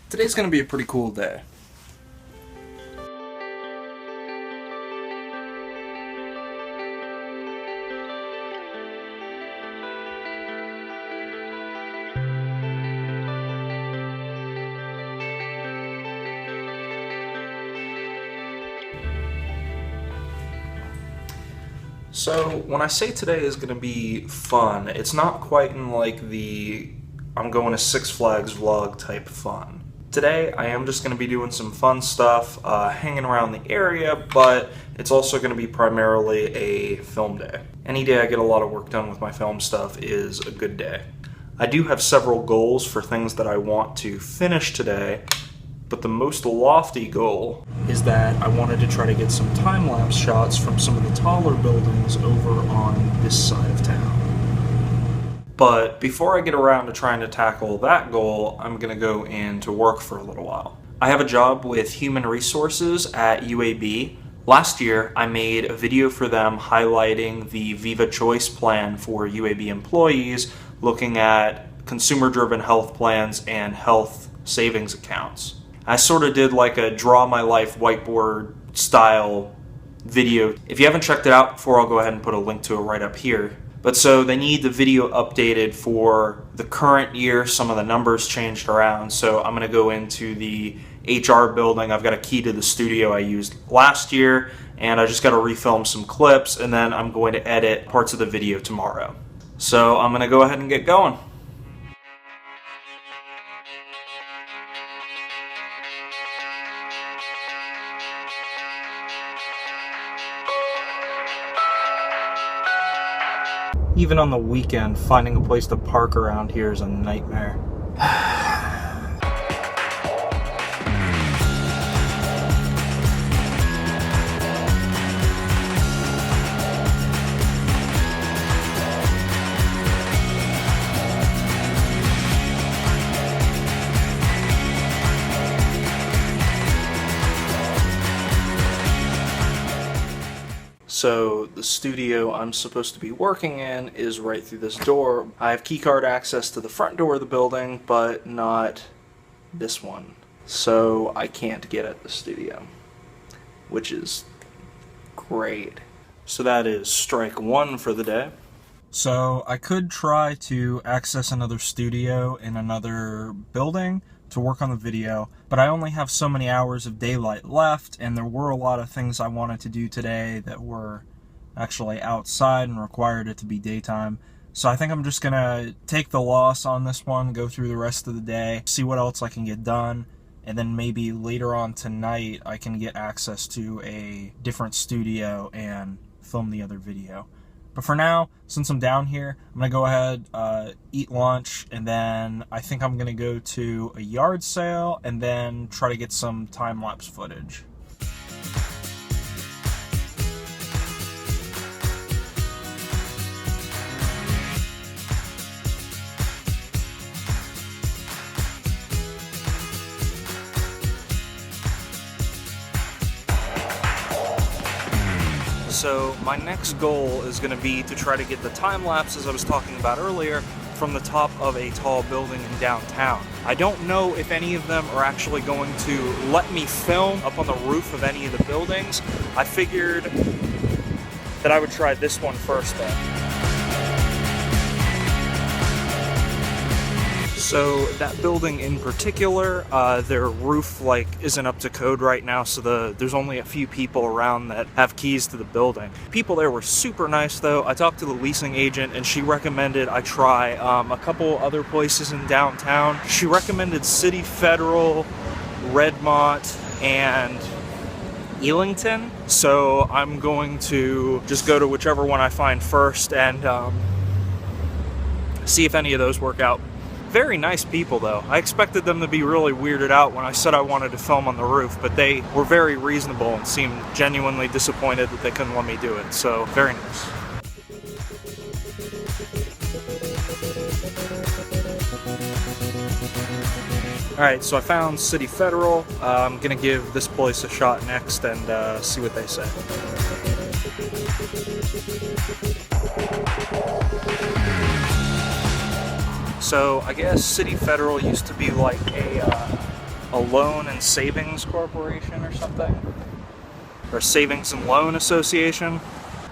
Today's gonna be a pretty cool day. So, when I say today is going to be fun, it's not quite in like the I'm going to Six Flags vlog type fun. Today, I am just going to be doing some fun stuff, hanging around the area, but it's also going to be primarily a film day. Any day I get a lot of work done with my film stuff is a good day. I do have several goals for things that I want to finish today, but the most lofty goal is that I wanted to try to get some time-lapse shots from some of the taller buildings over on this side of town. But before I get around to trying to tackle that goal, I'm going to go into work for a little while. I have a job with Human Resources at UAB. Last year, I made a video for them highlighting the Viva Choice plan for UAB employees, looking at consumer-driven health plans and health savings accounts. I sort of did like a draw my life whiteboard style video. If you haven't checked it out before, I'll go ahead and put a link to it right up here. But so they need the video updated for the current year. Some of the numbers changed around. So I'm going to go into the HR building. I've got a key to the studio I used last year, and I just got to refilm some clips, and then I'm going to edit parts of the video tomorrow. So I'm going to go ahead and get going. Even on the weekend, finding a place to park around here is a nightmare. So the studio I'm supposed to be working in is right through this door. I have keycard access to the front door of the building, but not this one. So I can't get at the studio, which is great. So that is strike one for the day. So I could try to access another studio in another building to work on the video, but I only have so many hours of daylight left, and there were a lot of things I wanted to do today that were actually outside and required it to be daytime. So I think I'm just gonna take the loss on this one, go through the rest of the day, see what else I can get done, and then maybe later on tonight I can get access to a different studio and film the other video. But for now, since I'm down here, I'm going to go ahead, eat lunch, and then I think I'm going to go to a yard sale and then try to get some time-lapse footage. So my next goal is going to be to try to get the time lapses I was talking about earlier from the top of a tall building in downtown. I don't know if any of them are actually going to let me film up on the roof of any of the buildings. I figured that I would try this one first though. So that building in particular, their roof isn't up to code right now, so there's only a few people around that have keys to the building. People there were super nice though. I talked to the leasing agent and she recommended I try a couple other places in downtown. She recommended City Federal, Redmont, and Elington. So I'm going to just go to whichever one I find first and see if any of those work out. Very nice people though. I expected them to be really weirded out when I said I wanted to film on the roof, but they were very reasonable and seemed genuinely disappointed that they couldn't let me do it, so very nice. Alright, so I found City Federal. I'm gonna give this place a shot next and see what they say. So I guess City Federal used to be like a a loan and savings corporation or something, or savings and loan association.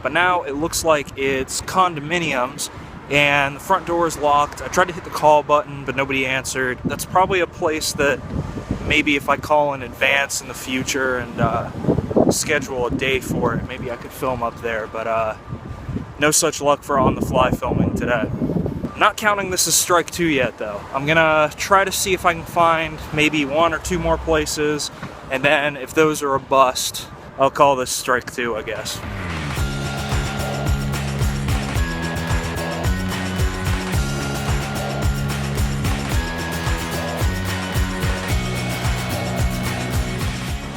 But now it looks like it's condominiums, and the front door is locked. I tried to hit the call button, but nobody answered. That's probably a place that maybe if I call in advance in the future and schedule a day for it, maybe I could film up there, but no such luck for on-the-fly filming today. Not counting this as strike 2 yet, though. I'm gonna try to see if I can find maybe 1 or 2 more places, and then if those are a bust, I'll call this strike 2, I guess.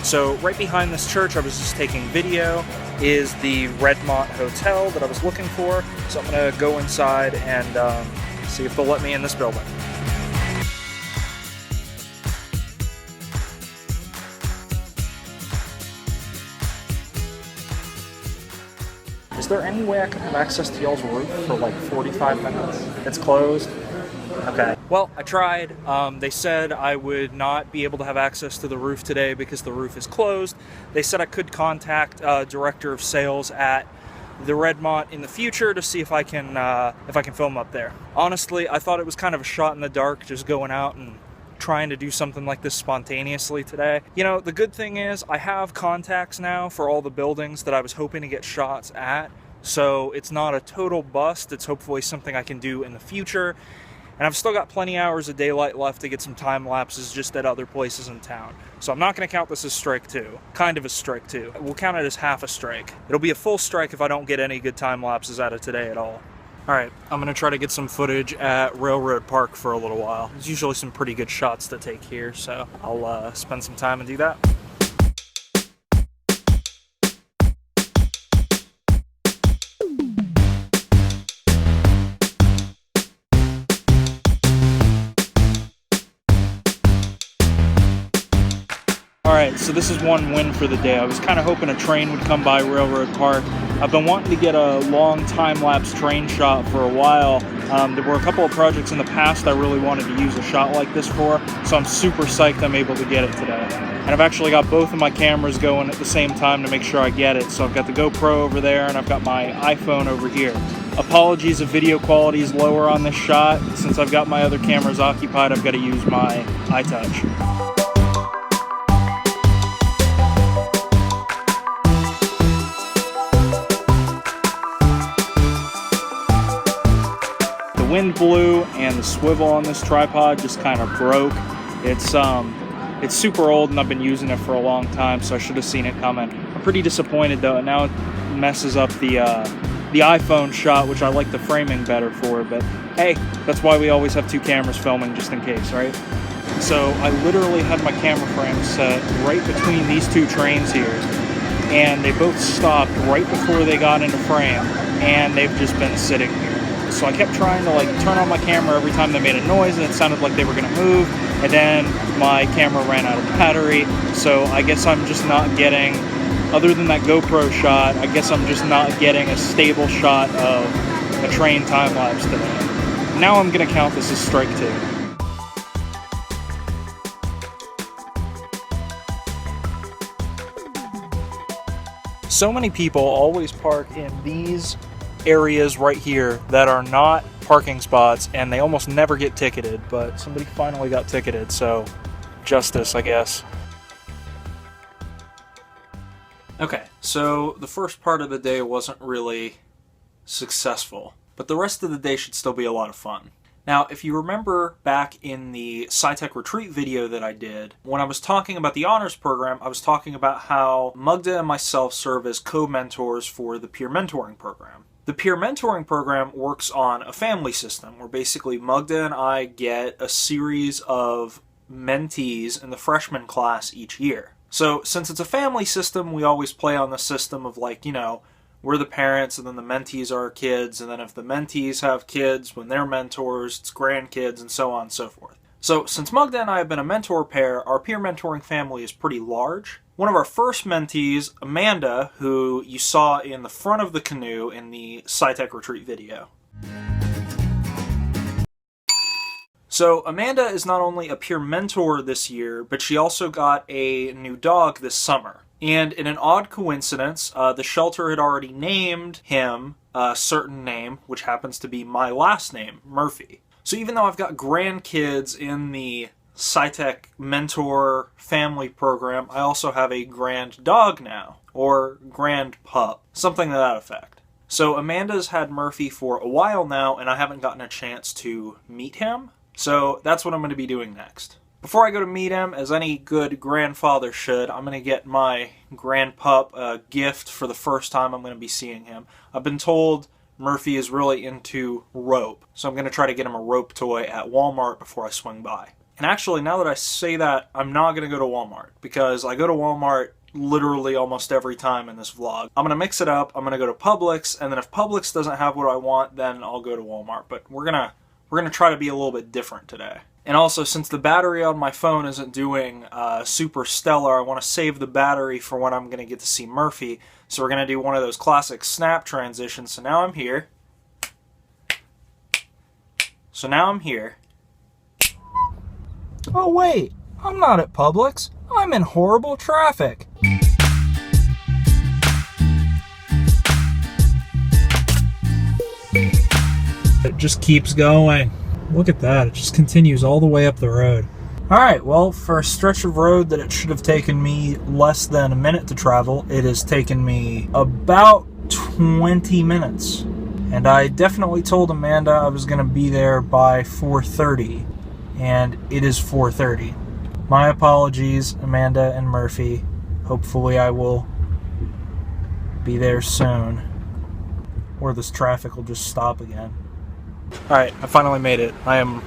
So right behind this church I was just taking video is the Redmont Hotel that I was looking for. So I'm gonna go inside and see if they'll let me in this building. Is there any way I can have access to y'all's roof for like 45 minutes? It's closed? Okay. Well, I tried. They said I would not be able to have access to the roof today because the roof is closed. They said I could contact director of sales at the Redmont in the future to see if I can film up there. Honestly, I thought it was kind of a shot in the dark just going out and trying to do something like this spontaneously today. You know, the good thing is I have contacts now for all the buildings that I was hoping to get shots at, so it's not a total bust. It's hopefully something I can do in the future. And I've still got plenty hours of daylight left to get some time lapses just at other places in town. So I'm not going to count this as strike 2. Kind of a strike 2. We'll count it as half a strike. It'll be a full strike if I don't get any good time lapses out of today at all. Alright, I'm going to try to get some footage at Railroad Park for a little while. There's usually some pretty good shots to take here, so I'll spend some time and do that. Alright, so this is one win for the day. I was kind of hoping a train would come by Railroad Park. I've been wanting to get a long time-lapse train shot for a while. There were a couple of projects in the past I really wanted to use a shot like this for, so I'm super psyched I'm able to get it today. And I've actually got both of my cameras going at the same time to make sure I get it. So I've got the GoPro over there and I've got my iPhone over here. Apologies if video quality is lower on this shot. Since I've got my other cameras occupied, I've got to use my iTouch. The wind blew and the swivel on this tripod just kind of broke. It's super old and I've been using it for a long time, so I should have seen it coming. I'm pretty disappointed though. Now it messes up the iPhone shot, which I like the framing better for, but hey, that's why we always have 2 cameras filming just in case, right? So I literally had my camera frame set right between these 2 trains here, and they both stopped right before they got into frame, and they've just been sitting here. So I kept trying to turn on my camera every time they made a noise and it sounded like they were gonna move, and then my camera ran out of battery. So I guess I'm just not getting, other than that GoPro shot, I guess I'm just not getting a stable shot of a train time lapse today. Now I'm gonna count this as strike 2. So many people always park in these areas right here that are not parking spots, and they almost never get ticketed, but somebody finally got ticketed, so justice, I guess. Okay, so the first part of the day wasn't really successful, but the rest of the day should still be a lot of fun. Now, if you remember back in the SciTech Retreat video that I did, when I was talking about the honors program, I was talking about how Mugda and myself serve as co-mentors for the peer mentoring program. The peer mentoring program works on a family system where basically Mugda and I get a series of mentees in the freshman class each year. So since it's a family system, we always play on the system of we're the parents and then the mentees are our kids, and then if the mentees have kids, when they're mentors, it's grandkids, and so on and so forth. So since Mugda and I have been a mentor pair, our peer mentoring family is pretty large. One of our first mentees, Amanda, who you saw in the front of the canoe in the SciTech Retreat video. So Amanda is not only a peer mentor this year, but she also got a new dog this summer. And in an odd coincidence, the shelter had already named him a certain name, which happens to be my last name, Murphy. So even though I've got grandkids in the SciTech Mentor Family Program, I also have a grand dog now, or grand pup, something to that effect. So Amanda's had Murphy for a while now, and I haven't gotten a chance to meet him, so that's what I'm going to be doing next. Before I go to meet him, as any good grandfather should, I'm going to get my grandpup a gift for the first time I'm going to be seeing him. I've been told Murphy is really into rope, so I'm going to try to get him a rope toy at Walmart before I swing by. And actually, now that I say that, I'm not going to go to Walmart, because I go to Walmart literally almost every time in this vlog. I'm going to mix it up, I'm going to go to Publix, and then if Publix doesn't have what I want, then I'll go to Walmart. But we're going to try to be a little bit different today. And also, since the battery on my phone isn't doing super stellar, I want to save the battery for when I'm going to get to see Murphy. So we're going to do one of those classic snap transitions. So now I'm here. Oh wait, I'm not at Publix. I'm in horrible traffic. It just keeps going. Look at that, it just continues all the way up the road. Alright, well, for a stretch of road that it should have taken me less than a minute to travel, it has taken me about 20 minutes. And I definitely told Amanda I was going to be there by 4:30, and it is 4:30. My apologies, Amanda and Murphy. Hopefully I will be there soon, or this traffic will just stop again. Alright, I finally made it. I am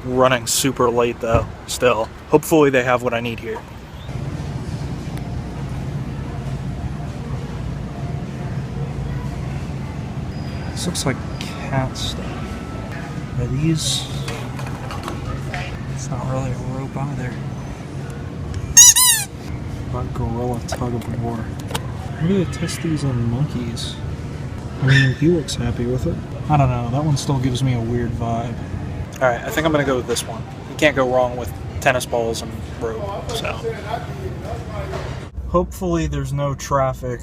running super late though, still. Hopefully they have what I need here. This looks like cat stuff. Are these... It's not really a rope either. About gorilla tug of war. Maybe they test these on monkeys. I mean, he looks happy with it. I don't know, that one still gives me a weird vibe. Alright, I think I'm going to go with this one. You can't go wrong with tennis balls and rope, so. Hopefully there's no traffic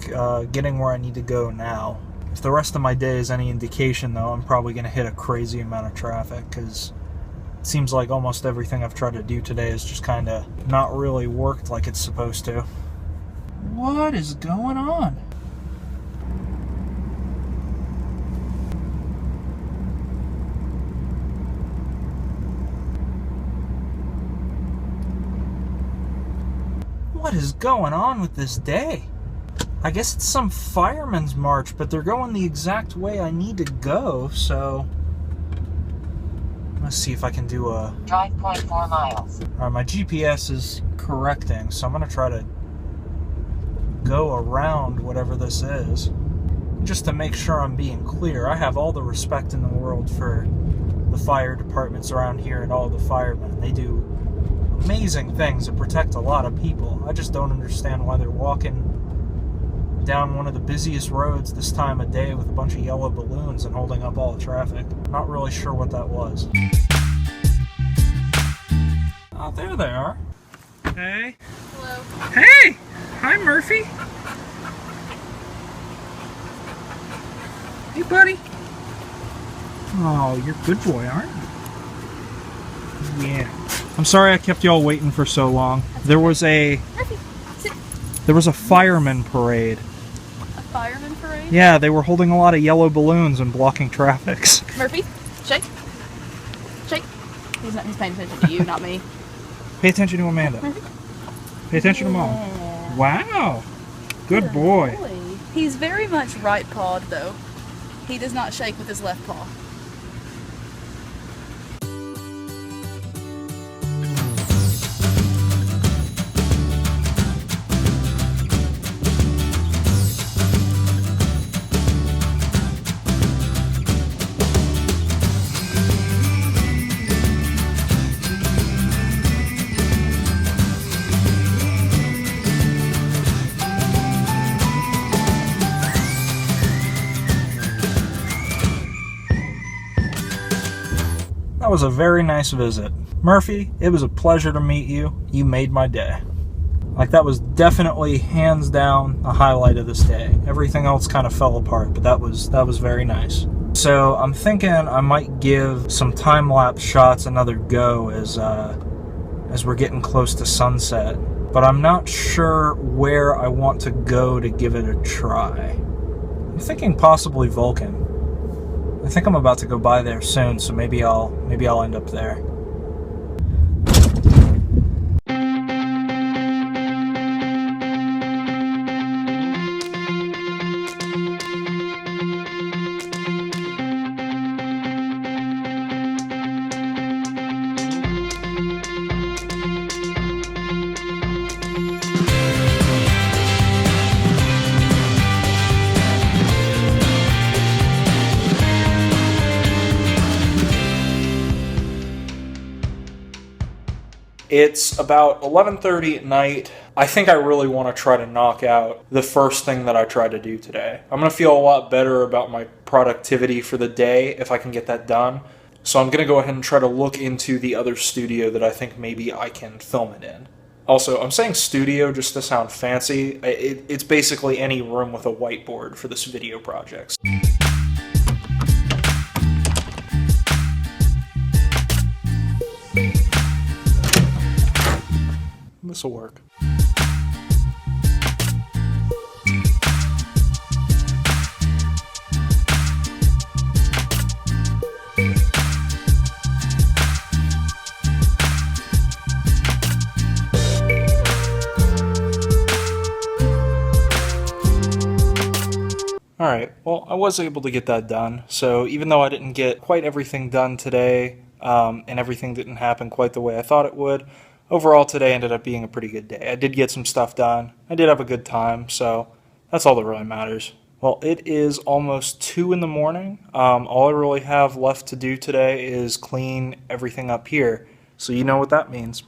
getting where I need to go now. If the rest of my day is any indication, though, I'm probably going to hit a crazy amount of traffic, because it seems like almost everything I've tried to do today has just kind of not really worked like it's supposed to. What is going on? What is going on with this day? I guess it's some fireman's march, but they're going the exact way I need to go, so... Let's see if I can do a... Drive 0.4 miles. Alright, my GPS is correcting, so I'm going to try to go around whatever this is. Just to make sure I'm being clear, I have all the respect in the world for the fire departments around here and all the firemen. They do amazing things to protect a lot of people. I just don't understand why they're walking down one of the busiest roads this time of day with a bunch of yellow balloons and holding up all the traffic. Not really sure what that was. Oh, there they are. Hey. Hello. Hey! Hi, Murphy. Hey, buddy. Oh, you're a good boy, aren't you? Yeah. I'm sorry I kept y'all waiting for so long. There was a fireman parade. A fireman parade? Yeah, they were holding a lot of yellow balloons and blocking traffic. Murphy, shake. Shake. He's paying attention to you, not me. Pay attention to Amanda. Murphy. Pay attention to Mom. Yeah. Wow. Good boy. He's very much right-pawed, though. He does not shake with his left paw. was a very nice visit. Murphy, it was a pleasure to meet you. You made my day. Like, that was definitely hands down the highlight of this day. Everything else kind of fell apart, but that was very nice. So I'm thinking I might give some time-lapse shots another go as we're getting close to sunset. But I'm not sure where I want to go to give it a try. I'm thinking possibly Vulcan. I think I'm about to go by there soon, so maybe I'll end up there. It's about 11:30 at night. I think I really want to try to knock out the first thing that I tried to do today. I'm going to feel a lot better about my productivity for the day if I can get that done. So I'm going to go ahead and try to look into the other studio that I think maybe I can film it in. Also, I'm saying studio just to sound fancy. It's basically any room with a whiteboard for this video project. This will work. Alright, well, I was able to get that done, so even though I didn't get quite everything done today, and everything didn't happen quite the way I thought it would, overall today ended up being a pretty good day. I did get some stuff done, I did have a good time, so that's all that really matters. Well, it is almost 2 in the morning. All I really have left to do today is clean everything up here, so you know what that means.